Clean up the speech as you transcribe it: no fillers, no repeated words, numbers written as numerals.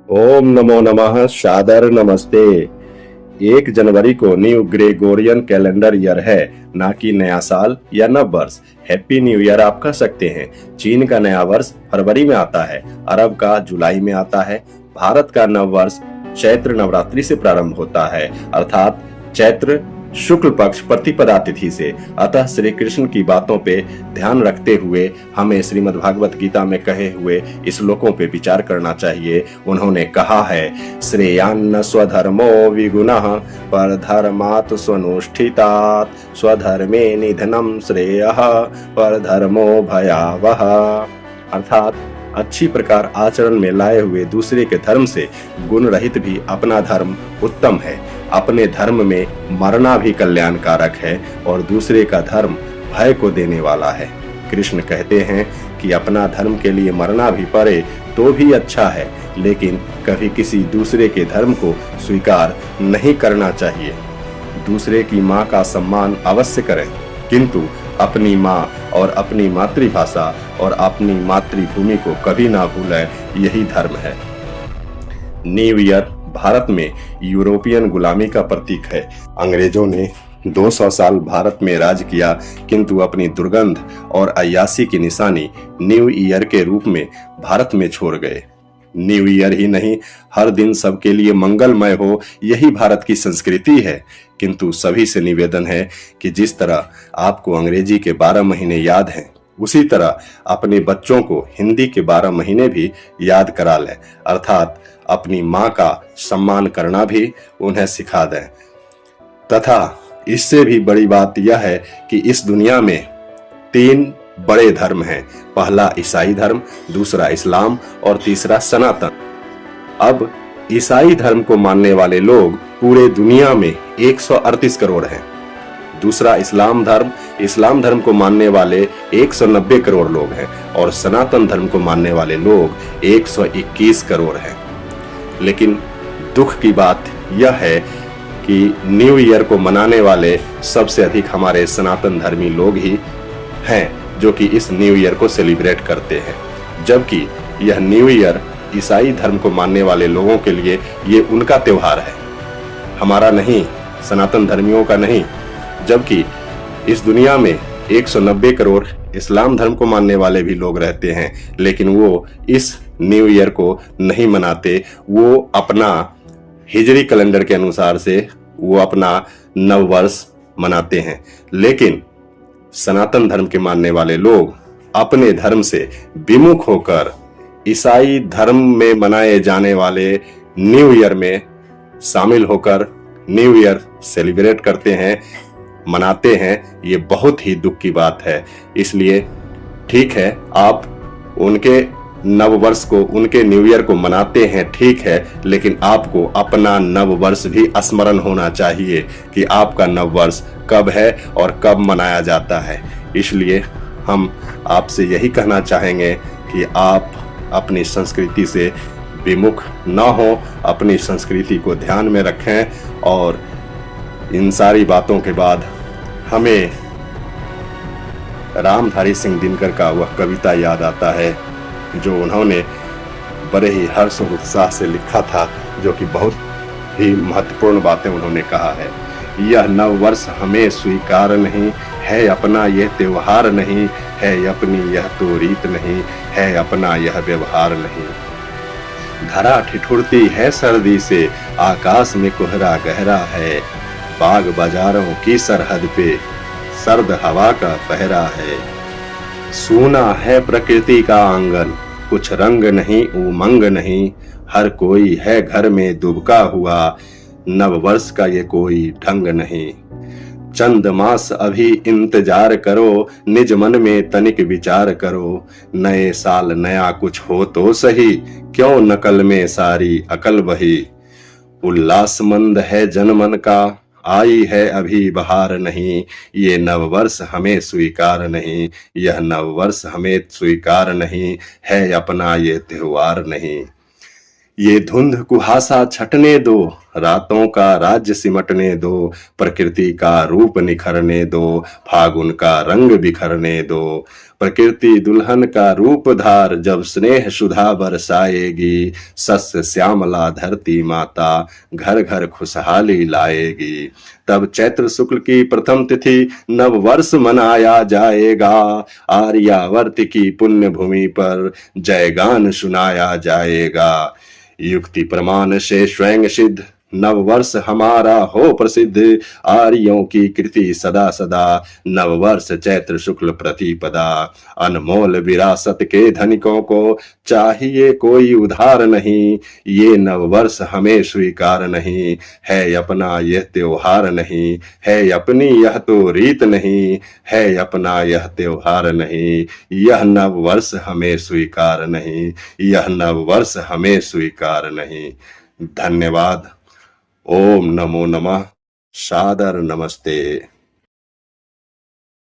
ओम नमो नमः। शादर नमस्ते। 1 जनवरी को न्यू ग्रेगोरियन कैलेंडर ईयर है, ना कि नया साल या नव वर्ष। हैप्पी न्यू ईयर आप कह सकते हैं। चीन का नया वर्ष फरवरी में आता है, अरब का जुलाई में आता है। भारत का नव वर्ष चैत्र नवरात्रि से प्रारंभ होता है, अर्थात चैत्र शुक्ल पक्ष प्रतिपदा तिथि से। अतः श्री कृष्ण की बातों पे ध्यान रखते हुए हमें श्रीमद् भागवत गीता में कहे हुए श्लोकों पे विचार करना चाहिए। उन्होंने कहा है, श्रेयान्न स्वधर्मो विगुणः परधर्मात् स्वनुष्ठितात् स्वधर्मे निधनम श्रेयः परधर्मो भयावह। अर्थात अच्छी प्रकार आचरण में लाए हुए दूसरे के धर्म से गुण रहित भी अपना धर्म उत्तम है। अपने धर्म में मरना भी कल्याणकारक है और दूसरे का धर्म भय को देने वाला है। कृष्ण कहते हैं कि अपना धर्म के लिए मरना भी पड़े तो भी अच्छा है, लेकिन कभी किसी दूसरे के धर्म को स्वीकार नहीं करना चाहिए। दूसरे की माँ का सम्मान अवश्य करें, किंतु अपनी माँ और अपनी मातृभाषा और अपनी मातृभूमि को कभी ना भूलें, यही धर्म है। न्यू ईयर भारत में यूरोपियन गुलामी का प्रतीक है। अंग्रेजों ने 200 साल भारत में राज किया, किंतु अपनी दुर्गंध और अय्यासी की निशानी न्यू ईयर के रूप में भारत में छोड़ गए। न्यू ईयर ही नहीं, हर दिन सबके लिए मंगलमय हो, यही भारत की संस्कृति है। किंतु सभी से निवेदन है कि जिस तरह आपको अंग्रेजी के 12 महीने याद हैं, उसी तरह अपने बच्चों को हिंदी के 12 महीने भी याद करा लें, अर्थात अपनी माँ का सम्मान करना भी उन्हें सिखा दें। तथा इससे भी बड़ी बात यह है कि इस दुनिया में 3 बड़े धर्म हैं। पहला ईसाई धर्म, दूसरा इस्लाम और तीसरा सनातन। अब ईसाई धर्म को मानने वाले लोग पूरे दुनिया में 138 करोड़ हैं। दूसरा इस्लाम धर्म को मानने वाले 190 करोड़ लोग हैं और सनातन धर्म को मानने वाले लोग 121 करोड़ हैं। लेकिन दुख की बात यह है कि न्यू ईयर को मनाने वाले सबसे अधिक हमारे सनातन धर्मी लोग ही हैं, जो कि इस न्यू ईयर को सेलिब्रेट करते हैं, जबकि यह न्यू ईयर ईसाई धर्म को मानने वाले लोगों के लिए ये उनका त्योहार है, हमारा नहीं, सनातन धर्मियों का नहीं। जबकि इस दुनिया में 190 करोड़ इस्लाम धर्म को मानने वाले भी लोग रहते हैं, लेकिन वो इस न्यू ईयर को नहीं मनाते। वो अपना हिजरी कैलेंडर के अनुसार से वो अपना नव वर्ष मनाते हैं। लेकिन सनातन धर्म के मानने वाले लोग अपने धर्म से विमुख होकर ईसाई धर्म में मनाए जाने वाले न्यू ईयर में शामिल होकर न्यू ईयर सेलिब्रेट करते हैं, मनाते हैं। ये बहुत ही दुख की बात है। इसलिए ठीक है, आप उनके नव वर्ष को, उनके न्यू ईयर को मनाते हैं, ठीक है, लेकिन आपको अपना नव वर्ष भी स्मरण होना चाहिए कि आपका नव वर्ष कब है और कब मनाया जाता है। इसलिए हम आपसे यही कहना चाहेंगे कि आप अपनी संस्कृति से विमुख न हो, अपनी संस्कृति को ध्यान में रखें। और इन सारी बातों के बाद हमें रामधारी सिंह दिनकर का वह कविता याद आता है जो उन्होंने बड़े ही हर्ष और उत्साह से लिखा था, जो कि बहुत ही महत्वपूर्ण बातें उन्होंने कहा है। यह नव वर्ष हमें स्वीकार नहीं है, अपना यह त्योहार नहीं है, अपनी यह तो रीत नहीं है, अपना यह व्यवहार नहीं। धरा ठिठुरती है सर्दी से, आकाश में कोहरा गहरा है, बाग बाजारों की सरहद पे सर्द हवा का पहरा है। सूना है प्रकृति का आंगन, कुछ रंग नहीं उमंग नहीं, हर कोई है घर में दुबका हुआ, नव वर्ष का ये कोई ढंग नहीं। चंद मास अभी इंतजार करो, निज मन में तनिक विचार करो, नए साल नया कुछ हो तो सही, क्यों नकल में सारी अकल बही। उल्लासमंद है जनमन का, आई है अभी बहार नहीं, ये नव वर्ष हमें स्वीकार नहीं, यह नव वर्ष हमें स्वीकार नहीं है, अपना ये त्योहार नहीं। ये धुंध कुहासा छटने दो, रातों का राज्य सिमटने दो, प्रकृति का रूप निखरने दो, फागुन का रंग बिखरने दो, प्रकृति दुल्हन का रूप धार जब स्नेह सुधा बरसाएगी, सस्य श्यामला धरती माता घर घर खुशहाली लाएगी। तब चैत्र शुक्ल की प्रथम तिथि नव वर्ष मनाया जाएगा, आर्यावर्त की पुण्य भूमि पर जयगान सुनाया जाएगा। युक्ति प्रमाण से स्वयं सिद्ध नव वर्ष हमारा हो प्रसिद्ध, आर्यों की कृति सदा सदा नव वर्ष चैत्र शुक्ल प्रतिपदा। अनमोल विरासत के धनिकों को चाहिए कोई उधार नहीं, ये नव वर्ष हमें स्वीकार नहीं, है अपना यह त्योहार नहीं, है अपनी यह तो रीत नहीं, है अपना यह त्योहार नहीं, यह नव वर्ष हमें स्वीकार नहीं, यह नव वर्ष हमें स्वीकार नहीं। धन्यवाद। ओम नमो नमः। सादर नमस्ते।